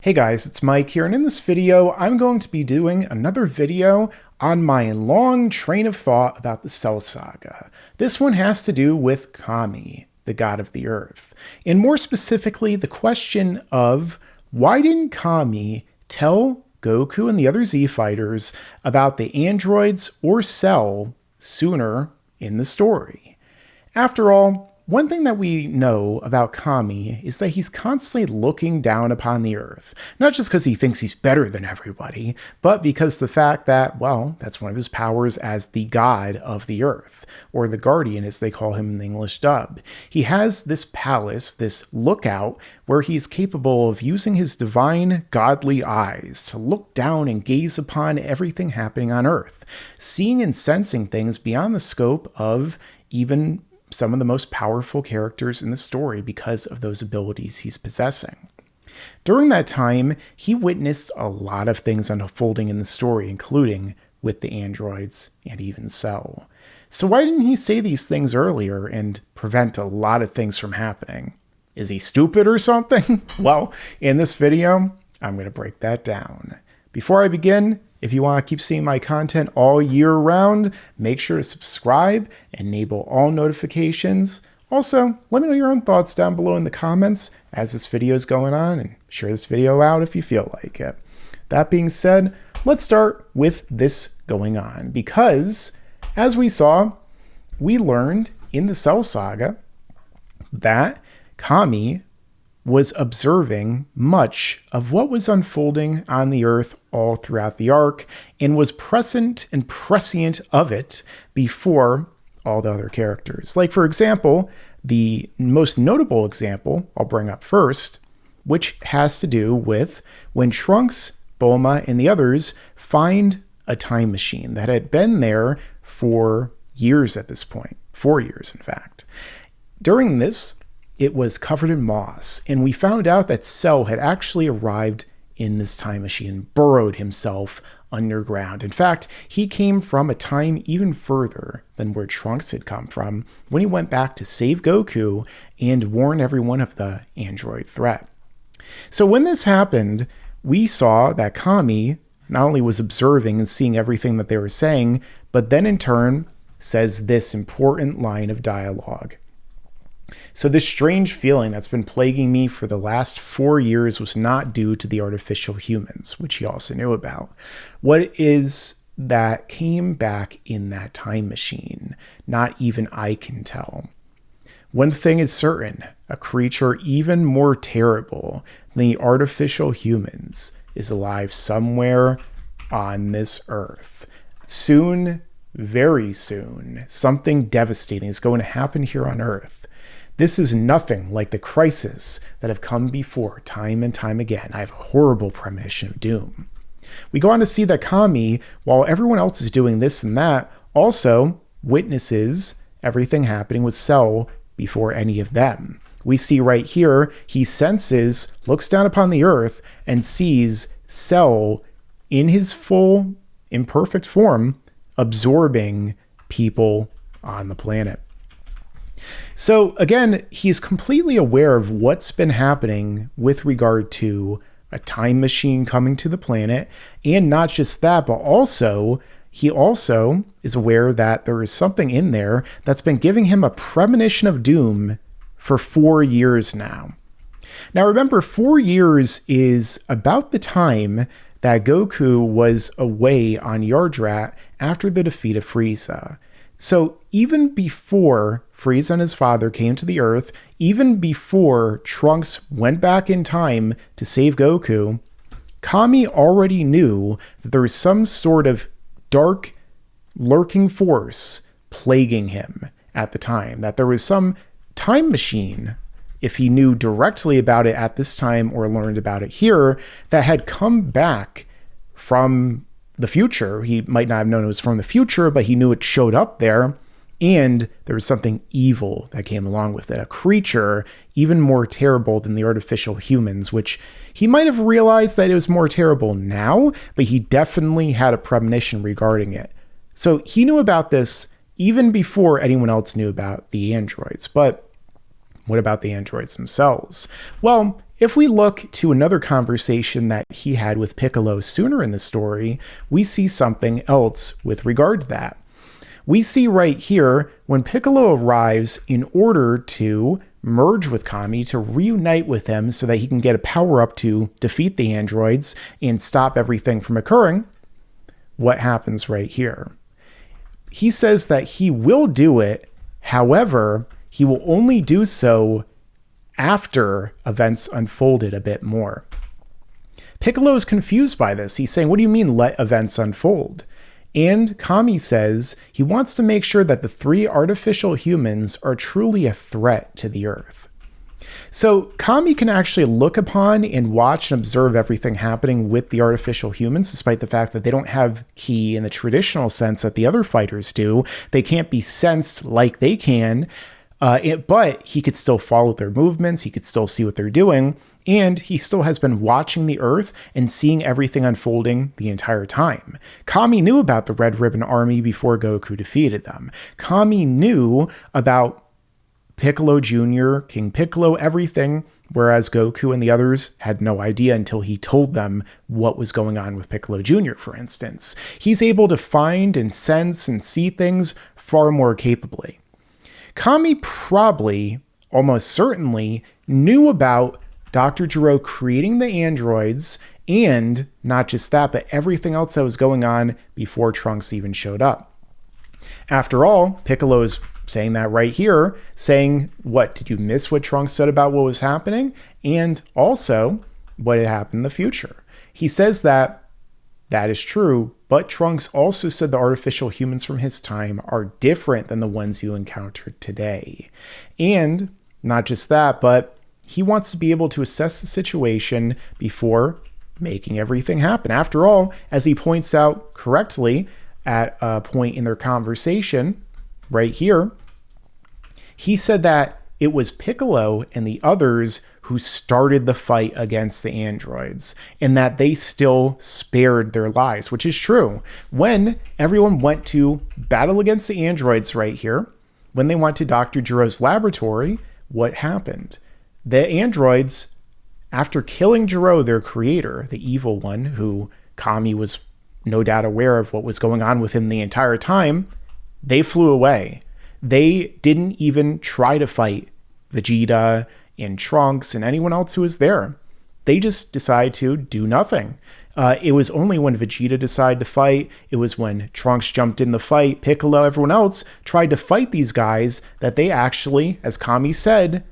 Hey guys, it's Mike here, and in this video, I'm going to be doing another video on my long train of thought about the Cell Saga. This one has to do with Kami, the god of the earth, and more specifically, the question of why didn't Kami tell Goku and the other Z fighters about the androids or Cell sooner in the story? After all, one thing that we know about Kami is that he's constantly looking down upon the earth, not just because he thinks he's better than everybody, but because the fact that, well, that's one of his powers as the god of the earth, or the guardian as they call him in the English dub. He has this palace, this lookout, where he's capable of using his divine godly eyes to look down and gaze upon everything happening on earth, seeing and sensing things beyond the scope of even some of the most powerful characters in the story because of those abilities he's possessing. During that time, he witnessed a lot of things unfolding in the story, including with the androids and even Cell. So why didn't he say these things earlier and prevent a lot of things from happening? Is he stupid or something? Well, in this video, I'm going to break that down. Before I begin, if you want to keep seeing my content all year round, make sure to subscribe and enable all notifications. Also, let me know your own thoughts down below in the comments as this video is going on, and share this video out if you feel like it. That being said, let's start with this going on, because as we saw, we learned in the Cell Saga that Kami was observing much of what was unfolding on the earth all throughout the arc, and was present and prescient of it before all the other characters. Like, for example, the most notable example I'll bring up first, which has to do with when Trunks, Bulma, and the others find a time machine that had been there for years at this point, 4 years in fact. During this, it was covered in moss, and we found out that Cell had actually arrived in this time machine, burrowed himself underground. In fact, he came from a time even further than where Trunks had come from when he went back to save Goku and warn everyone of the android threat. So when this happened, we saw that Kami not only was observing and seeing everything that they were saying, but then in turn says this important line of dialogue. So this strange feeling that's been plaguing me for the last 4 years was not due to the artificial humans, which he also knew about. What is that came back in that time machine? Not even I can tell. One thing is certain, a creature even more terrible than the artificial humans is alive somewhere on this earth. Soon, very soon, something devastating is going to happen here on Earth. This is nothing like the crisis that have come before time and time again. I have a horrible premonition of doom. We go on to see that Kami, while everyone else is doing this and that, also witnesses everything happening with Cell before any of them. We see right here, he senses, looks down upon the earth, and sees Cell in his full, imperfect form, absorbing people on the planet. So again, he's completely aware of what's been happening with regard to a time machine coming to the planet. And not just that, but also, he also is aware that there is something in there that's been giving him a premonition of doom for 4 years now. Now remember, 4 years is about the time that Goku was away on Yardrat after the defeat of Frieza. So even before Frieza and his father came to the Earth, even before Trunks went back in time to save Goku, Kami already knew that there was some sort of dark, lurking force plaguing him at the time, that there was some time machine, if he knew directly about it at this time or learned about it here, that had come back from the future. He might not have known it was from the future, but he knew it showed up there, and there was something evil that came along with it, a creature even more terrible than the artificial humans, which he might have realized that it was more terrible now, but he definitely had a premonition regarding it. So he knew about this even before anyone else knew about the androids. But what about the androids themselves? Well, If we look to another conversation that he had with Piccolo sooner in the story, we see something else with regard to that. We see right here when Piccolo arrives in order to merge with Kami, to reunite with him so that he can get a power-up to defeat the androids and stop everything from occurring, what happens right here? He says that he will do it, however, he will only do so after events unfolded a bit more. Piccolo is confused by this. He's saying, what do you mean let events unfold? And Kami says he wants to make sure that the 3 artificial humans are truly a threat to the Earth. So Kami can actually look upon and watch and observe everything happening with the artificial humans, despite the fact that they don't have ki in the traditional sense that the other fighters do. They can't be sensed like they can, but he could still follow their movements. He could still see what they're doing. And he still has been watching the Earth and seeing everything unfolding the entire time. Kami knew about the Red Ribbon Army before Goku defeated them. Kami knew about Piccolo Jr., King Piccolo, everything, whereas Goku and the others had no idea until he told them what was going on with Piccolo Jr., for instance. He's able to find and sense and see things far more capably. Kami probably, almost certainly, knew about Dr. Gero creating the androids, and not just that, but everything else that was going on before Trunks even showed up. After all, Piccolo's saying that right here, saying, what, did you miss what Trunks said about what was happening? And also, what had happened in the future. He says that is true, but Trunks also said the artificial humans from his time are different than the ones you encountered today. And not just that, but he wants to be able to assess the situation before making everything happen. After all, as he points out correctly at a point in their conversation right here, he said that it was Piccolo and the others who started the fight against the androids, and that they still spared their lives, which is true. When everyone went to battle against the androids right here, when they went to Dr. Gero's laboratory, what happened? The androids, after killing Gero, their creator, the evil one, who Kami was no doubt aware of what was going on with him the entire time, they flew away. They didn't even try to fight Vegeta and Trunks and anyone else who was there. They just decided to do nothing. It was only when Vegeta decided to fight, it was when Trunks jumped in the fight, Piccolo, everyone else tried to fight these guys, that they actually, as Kami said,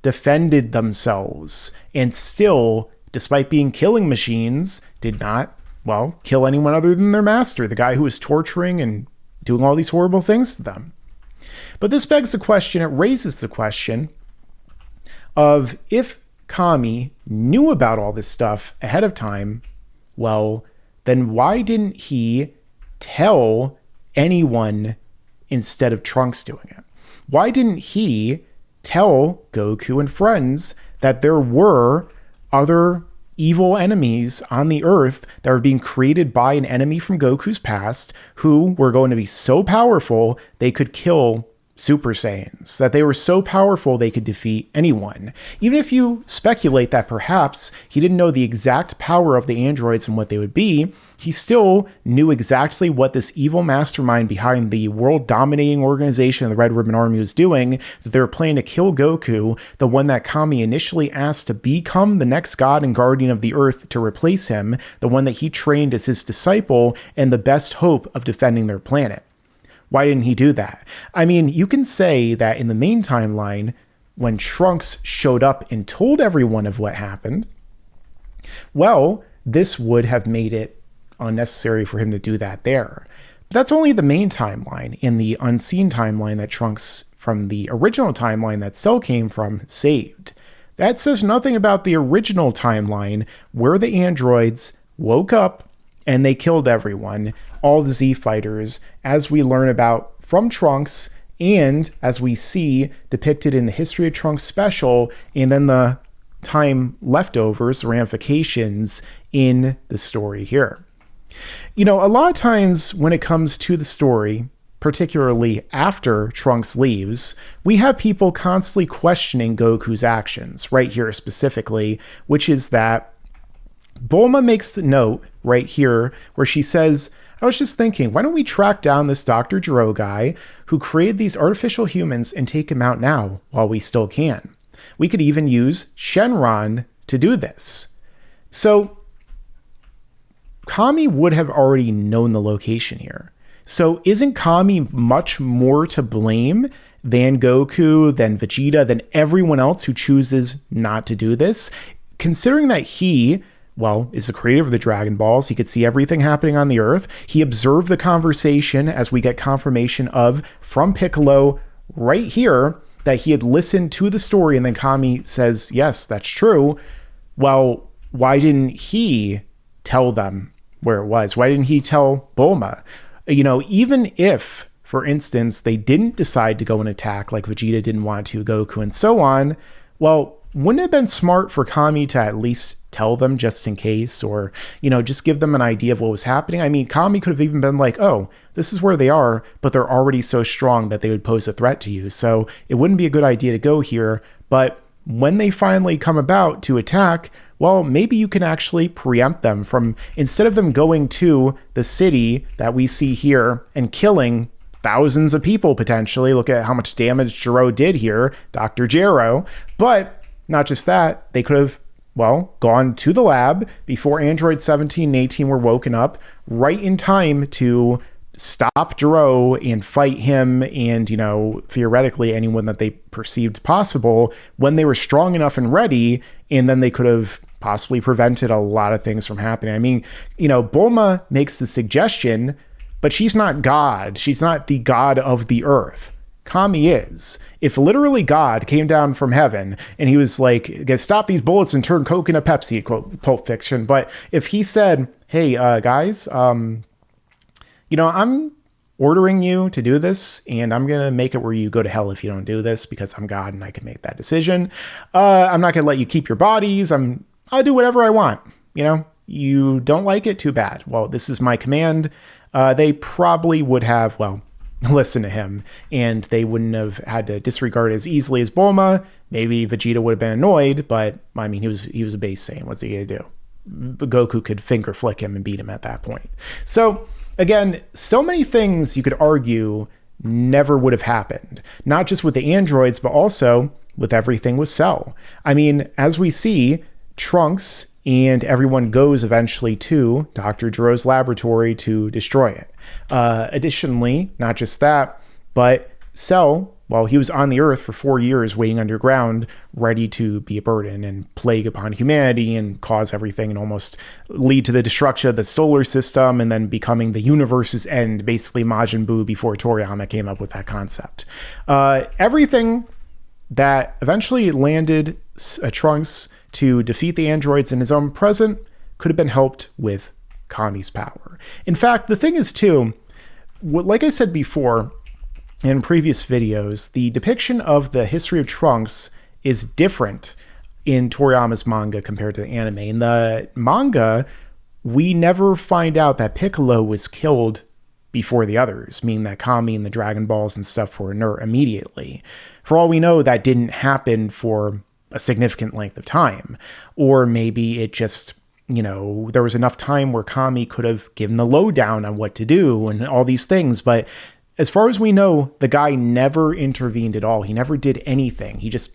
defended themselves, and still, despite being killing machines, did not, well, kill anyone other than their master, the guy who was torturing and doing all these horrible things to them. But this begs the question, it raises the question of, if Kami knew about all this stuff ahead of time, well, then why didn't he tell anyone instead of Trunks doing it? Why didn't he tell Goku and friends that there were other evil enemies on the Earth that were being created by an enemy from Goku's past who were going to be so powerful they could kill Super Saiyans, that they were so powerful they could defeat anyone? Even if you speculate that perhaps he didn't know the exact power of the androids and what they would be, he still knew exactly what this evil mastermind behind the world-dominating organization of the Red Ribbon Army was doing, that they were planning to kill Goku, the one that Kami initially asked to become the next god and guardian of the Earth to replace him, the one that he trained as his disciple and the best hope of defending their planet. Why didn't he do that? I mean, you can say that in the main timeline, when Trunks showed up and told everyone of what happened, well, this would have made it unnecessary for him to do that there. But that's only the main timeline. In the unseen timeline that Trunks from the original timeline that Cell came from saved. That says nothing about the original timeline where the androids woke up and they killed everyone, all the Z fighters, as we learn about from Trunks and as we see depicted in the History of Trunks special, and then the time leftovers, the ramifications in the story here. You know, a lot of times when it comes to the story, particularly after Trunks leaves, we have people constantly questioning Goku's actions, right here specifically, which is that Bulma makes the note right here where she says, I was just thinking, why don't we track down this Dr. Gero guy who created these artificial humans and take him out now while we still can? We could even use Shenron to do this. So Kami would have already known the location here. So isn't Kami much more to blame than Goku, than Vegeta, than everyone else who chooses not to do this? Considering that he, well, is the creator of the Dragon Balls, he could see everything happening on the Earth. He observed the conversation, as we get confirmation of from Piccolo right here, that he had listened to the story, and then Kami says, yes, that's true. Well, why didn't he tell them where it was? Why didn't he tell Bulma? You know, even if, for instance, they didn't decide to go and attack like Vegeta didn't want to, Goku and so on, well, wouldn't it have been smart for Kami to at least tell them just in case, or, you know, just give them an idea of what was happening? I mean, Kami could have even been like, oh, this is where they are, but they're already so strong that they would pose a threat to you. So it wouldn't be a good idea to go here. But when they finally come about to attack, well, maybe you can actually preempt them from, instead of them going to the city that we see here and killing thousands of people potentially. Look at how much damage Gero did here, Dr. Gero. But not just that, they could have, well, gone to the lab before Android 17 and 18 were woken up, right in time to stop Gero and fight him and, you know, theoretically anyone that they perceived possible when they were strong enough and ready, and then they could have possibly prevented a lot of things from happening. I mean, you know, Bulma makes the suggestion, but she's not God. She's not the God of the Earth. Kami is. If literally God came down from heaven and he was like, stop these bullets and turn Coke into Pepsi, quote Pulp Fiction. But if he said, hey, guys, you know, I'm ordering you to do this, and I'm going to make it where you go to hell if you don't do this, because I'm God and I can make that decision. I'm not going to let you keep your bodies. I'll do whatever I want. You know, you don't like it, too bad. Well, this is my command. They probably would have, well, listened to him, and they wouldn't have had to disregard it as easily as Bulma. Maybe Vegeta would have been annoyed, but I mean, he was a base Saiyan. What's he going to do? Goku could finger flick him and beat him at that point. So again, so many things you could argue never would have happened, not just with the androids, but also with everything with Cell. I mean, as we see, Trunks and everyone goes eventually to Dr. Gero's laboratory to destroy it. Additionally, not just that, but Cell, while he was on the Earth for 4 years waiting underground, ready to be a burden and plague upon humanity and cause everything and almost lead to the destruction of the solar system and then becoming the universe's end, basically Majin Buu before Toriyama came up with that concept. Everything that eventually landed Trunks to defeat the androids in his own present could have been helped with Kami's power. In fact, the thing is too, like I said before in previous videos, the depiction of the history of Trunks is different in Toriyama's manga compared to the anime. In the manga, we never find out that Piccolo was killed before the others, meaning that Kami and the Dragon Balls and stuff were inert immediately. For all we know, that didn't happen for a significant length of time. Or maybe it just, you know, there was enough time where Kami could have given the lowdown on what to do and all these things. But as far as we know, the guy never intervened at all. He never did anything. He just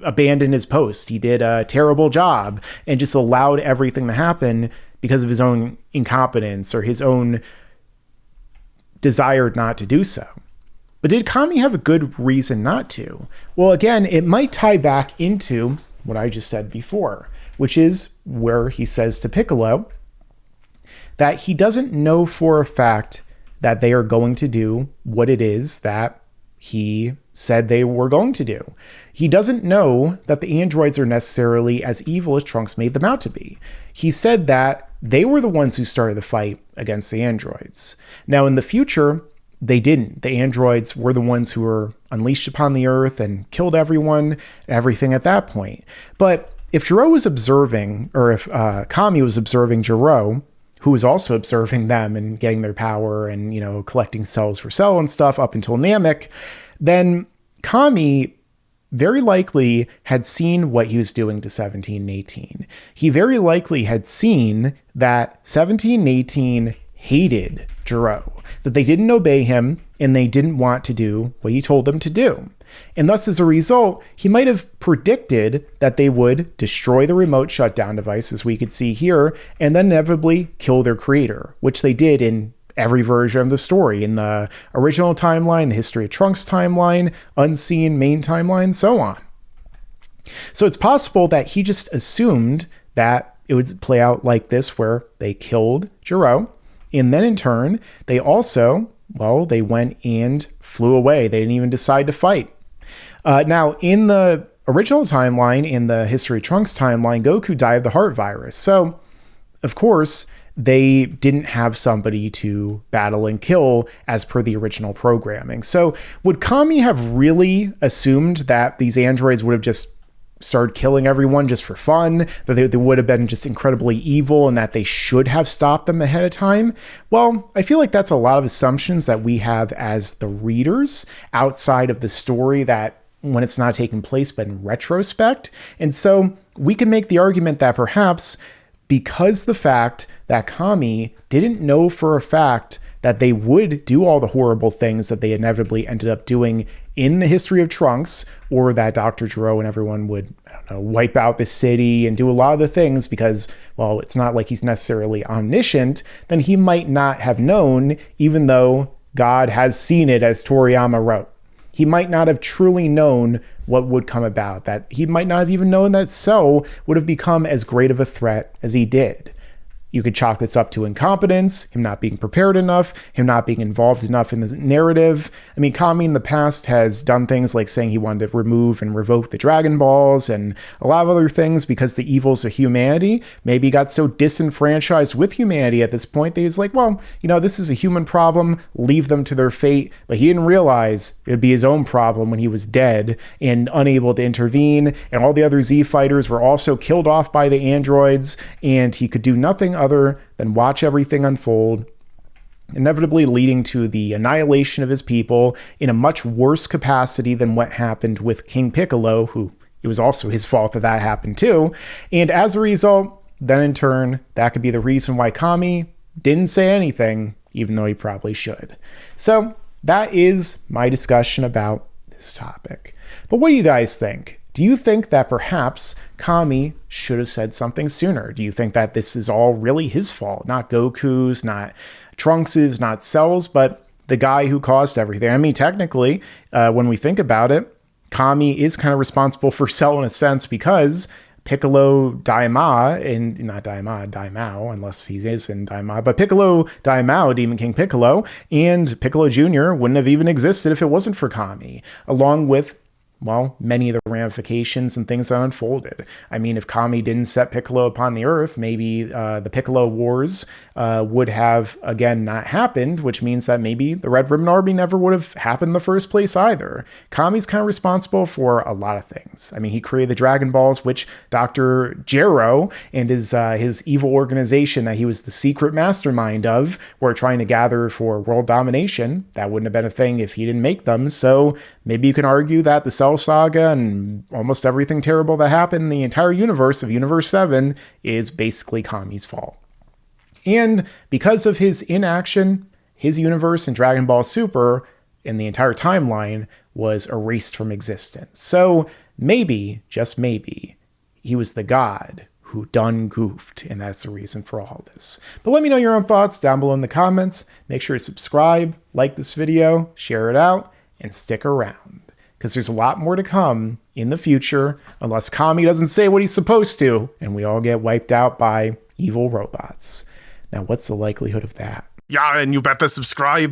abandoned his post. He did a terrible job and just allowed everything to happen because of his own incompetence or his own desire not to do so. But did Kami have a good reason not to? Well, again, it might tie back into what I just said before, which is where he says to Piccolo that he doesn't know for a fact that they are going to do what it is that he said they were going to do. He doesn't know that the androids are necessarily as evil as Trunks made them out to be. He said that they were the ones who started the fight against the androids. Now, in the future, they didn't. The androids were the ones who were unleashed upon the Earth and killed everyone, everything at that point. But if Gero was observing, or if Kami was observing Gero, who was also observing them and getting their power and, collecting cells for Cell and stuff up until Namek, then Kami very likely had seen what he was doing to 17 and 18. He very likely had seen that 17 and 18 hated Jiro, that they didn't obey him and they didn't want to do what he told them to do. And thus, as a result, he might have predicted that they would destroy the remote shutdown device, as we could see here, and then inevitably kill their creator, which they did in every version of the story, in the original timeline, the History of Trunks timeline, Unseen main timeline, so on. So it's possible that he just assumed that it would play out like this, where they killed Jiro, and then in turn, they also, they went and flew away. They didn't even decide to fight. Now, in the original timeline, in the History of Trunks timeline, Goku died of the heart virus. So, of course, they didn't have somebody to battle and kill as per the original programming. So, would Kami have really assumed that these androids would have just started killing everyone just for fun, that they would have been just incredibly evil and that they should have stopped them ahead of time? Well, I feel like that's a lot of assumptions that we have as the readers outside of the story, that when it's not taking place, but in retrospect. And so we can make the argument that perhaps because the fact that Kami didn't know for a fact that they would do all the horrible things that they inevitably ended up doing in the History of Trunks, or that Dr. Gero and everyone would, wipe out the city and do a lot of the things because, it's not like he's necessarily omniscient, then he might not have known, even though God has seen it, as Toriyama wrote. He might not have truly known what would come about, that he might not have even known that Cell would have become as great of a threat as he did. You could chalk this up to incompetence, him not being prepared enough, him not being involved enough in the narrative. I mean, Kami in the past has done things like saying he wanted to remove and revoke the Dragon Balls and a lot of other things because the evils of humanity. Maybe he got so disenfranchised with humanity at this point that he was like, this is a human problem, leave them to their fate. But he didn't realize it would be his own problem when he was dead and unable to intervene. And all the other Z fighters were also killed off by the androids, and he could do nothing other than watch everything unfold, inevitably leading to the annihilation of his people in a much worse capacity than what happened with King Piccolo, who it was also his fault that happened too. And as a result, then in turn, that could be the reason why Kami didn't say anything, even though he probably should. So that is my discussion about this topic. But what do you guys think? Do you think that perhaps Kami should have said something sooner? Do you think that this is all really his fault? Not Goku's, not Trunks's, not Cell's, but the guy who caused everything? I mean, technically, when we think about it, Kami is kind of responsible for Cell in a sense, because Piccolo Daima, and not Daimao, unless he is in Daima, but Piccolo Daimao, Demon King Piccolo, and Piccolo Jr. wouldn't have even existed if it wasn't for Kami, along with many of the ramifications and things that unfolded. I mean, if Kami didn't set Piccolo upon the earth, maybe the Piccolo Wars would have, again, not happened, which means that maybe the Red Ribbon Army never would have happened in the first place either. Kami's kind of responsible for a lot of things. I mean, he created the Dragon Balls, which Dr. Gero and his evil organization that he was the secret mastermind of were trying to gather for world domination. That wouldn't have been a thing if he didn't make them. So maybe you can argue that the Cell Saga and almost everything terrible that happened in the entire universe of Universe 7 is basically Kami's fault. And because of his inaction, his universe in Dragon Ball Super and the entire timeline was erased from existence. So maybe, just maybe, he was the god who done goofed, and that's the reason for all this. But let me know your own thoughts down below in the comments. Make sure to subscribe, like this video, share it out, and stick around, because there's a lot more to come in the future, unless Kami doesn't say what he's supposed to, and we all get wiped out by evil robots. Now, what's the likelihood of that? Yeah, and you better subscribe.